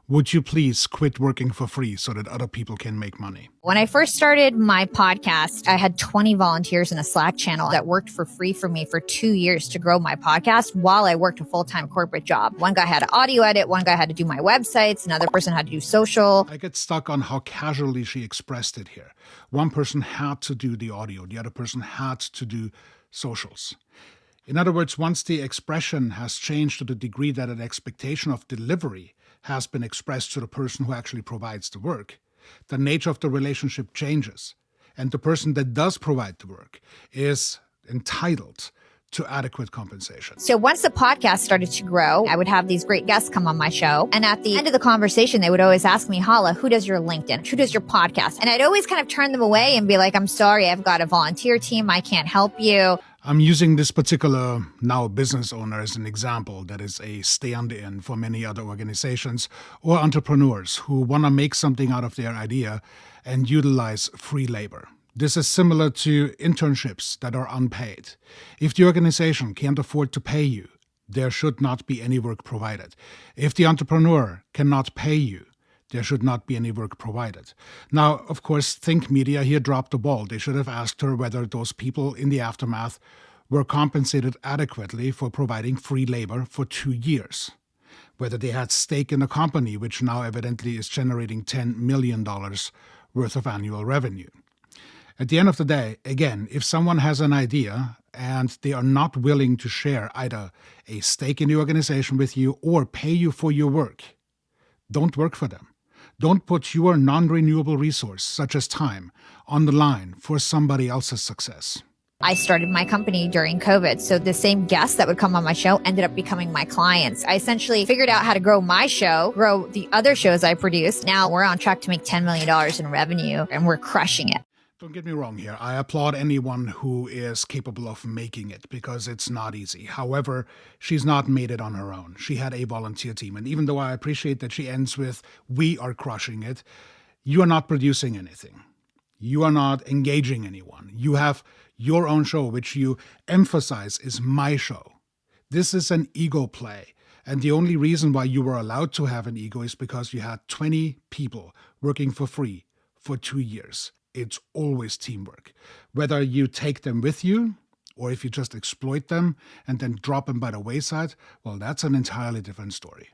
Would you please quit working for free so that other people can make money? When I first started my podcast, I had 20 volunteers in a Slack channel that worked for free for me for 2 years to grow my podcast while I worked a full-time corporate job. One guy had to audio edit, one guy had to do my websites, another person had to do social. I get stuck on how casually she expressed it here. One person had to do the audio, the other person had to do socials. In other words, once the expression has changed to the degree that an expectation of delivery has been expressed to the person who actually provides the work, the nature of the relationship changes. And the person that does provide the work is entitled to adequate compensation. So once the podcast started to grow, I would have these great guests come on my show. And at the end of the conversation, they would always ask me, Hala, who does your LinkedIn? Who does your podcast? And I'd always kind of turn them away and be like, I'm sorry, I've got a volunteer team. I can't help you. I'm using this particular now business owner as an example that is a stand-in for many other organizations or entrepreneurs who want to make something out of their idea and utilize free labor. This is similar to internships that are unpaid. If the organization can't afford to pay you, there should not be any work provided. If the entrepreneur cannot pay you, there should not be any work provided. Now, of course, Think Media here dropped the ball. They should have asked her whether those people in the aftermath were compensated adequately for providing free labor for 2 years, whether they had stake in a company, which now evidently is generating $10 million worth of annual revenue. At the end of the day, again, if someone has an idea and they are not willing to share either a stake in the organization with you or pay you for your work, don't work for them. Don't put your non-renewable resource, such as time, on the line for somebody else's success. I started my company during COVID. So the same guests that would come on my show ended up becoming my clients. I essentially figured out how to grow my show, grow the other shows I produced. Now we're on track to make $10 million in revenue and we're crushing it. Don't get me wrong here. I applaud anyone who is capable of making it because it's not easy. However, she's not made it on her own. She had a volunteer team. And even though I appreciate that she ends with, we are crushing it, you are not producing anything. You are not engaging anyone. You have your own show, which you emphasize is my show. This is an ego play. And the only reason why you were allowed to have an ego is because you had 20 people working for free for 2 years. It's always teamwork. Whether you take them with you or if you just exploit them and then drop them by the wayside, well, that's an entirely different story.